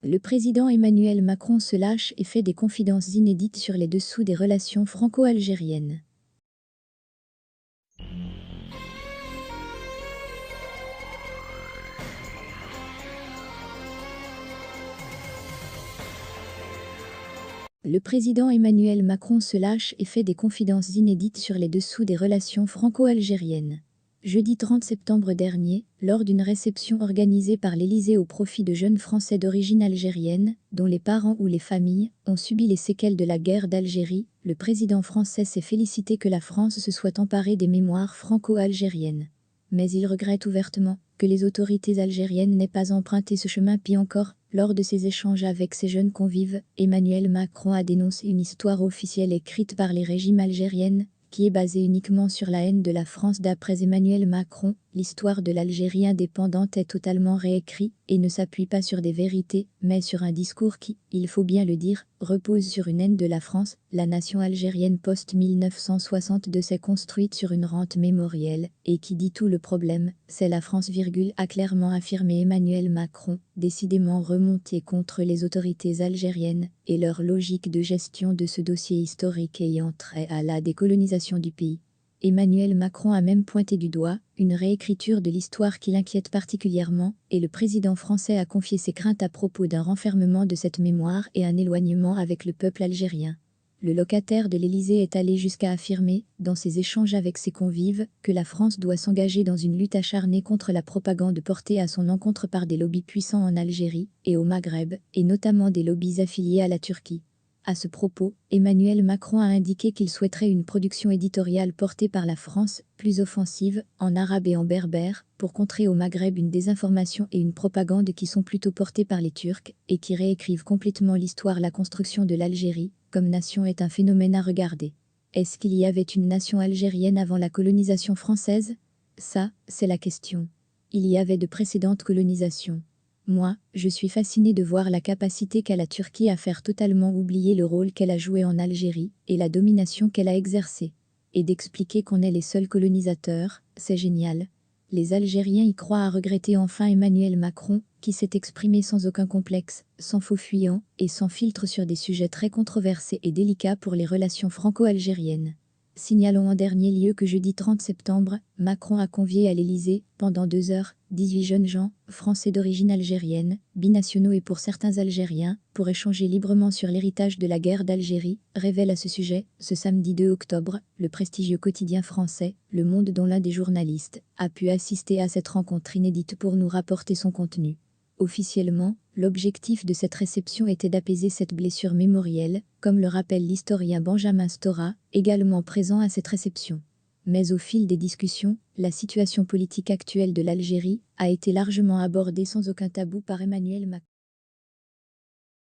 Le président Emmanuel Macron se lâche et fait des confidences inédites sur les dessous des relations franco-algériennes. Le président Emmanuel Macron se lâche et fait des confidences inédites sur les dessous des relations franco-algériennes. Jeudi 30 septembre dernier, lors d'une réception organisée par l'Élysée au profit de jeunes Français d'origine algérienne, dont les parents ou les familles ont subi les séquelles de la guerre d'Algérie, le président français s'est félicité que la France se soit emparée des mémoires franco-algériennes. Mais il regrette ouvertement que les autorités algériennes n'aient pas emprunté ce chemin. Pis encore, lors de ses échanges avec ses jeunes convives, Emmanuel Macron a dénoncé une histoire officielle écrite par les régimes algériennes, qui est basée uniquement sur la haine de la France. D'après Emmanuel Macron, l'histoire de l'Algérie indépendante est totalement réécrite et ne s'appuie pas sur des vérités, mais sur un discours qui, il faut bien le dire, repose sur une haine de la France. La nation algérienne post-1962 s'est construite sur une rente mémorielle, et qui dit tout le problème, c'est la France, a clairement affirmé Emmanuel Macron, décidément remonté contre les autorités algériennes et leur logique de gestion de ce dossier historique ayant trait à la décolonisation du pays. Emmanuel Macron a même pointé du doigt une réécriture de l'histoire qui l'inquiète particulièrement, et le président français a confié ses craintes à propos d'un renfermement de cette mémoire et un éloignement avec le peuple algérien. Le locataire de l'Élysée est allé jusqu'à affirmer, dans ses échanges avec ses convives, que la France doit s'engager dans une lutte acharnée contre la propagande portée à son encontre par des lobbies puissants en Algérie et au Maghreb, et notamment des lobbies affiliés à la Turquie. À ce propos, Emmanuel Macron a indiqué qu'il souhaiterait une production éditoriale portée par la France, plus offensive, en arabe et en berbère, pour contrer au Maghreb une désinformation et une propagande qui sont plutôt portées par les Turcs, et qui réécrivent complètement l'histoire. La construction de l'Algérie, comme nation, est un phénomène à regarder. Est-ce qu'il y avait une nation algérienne avant la colonisation française? Ça, c'est la question. Il y avait de précédentes colonisations. Moi, je suis fasciné de voir la capacité qu'a la Turquie à faire totalement oublier le rôle qu'elle a joué en Algérie et la domination qu'elle a exercée. Et d'expliquer qu'on est les seuls colonisateurs, c'est génial. Les Algériens y croient. À regretter enfin Emmanuel Macron, qui s'est exprimé sans aucun complexe, sans faux fuyant et sans filtre sur des sujets très controversés et délicats pour les relations franco-algériennes. Signalons en dernier lieu que jeudi 30 septembre, Macron a convié à l'Élysée, pendant 2 heures, 18 jeunes gens, français d'origine algérienne, binationaux et pour certains algériens, pour échanger librement sur l'héritage de la guerre d'Algérie, révèle à ce sujet, ce samedi 2 octobre, le prestigieux quotidien français, Le Monde, dont l'un des journalistes a pu assister à cette rencontre inédite pour nous rapporter son contenu. Officiellement, l'objectif de cette réception était d'apaiser cette blessure mémorielle, comme le rappelle l'historien Benjamin Stora, également présent à cette réception. Mais au fil des discussions, la situation politique actuelle de l'Algérie a été largement abordée sans aucun tabou par Emmanuel Macron.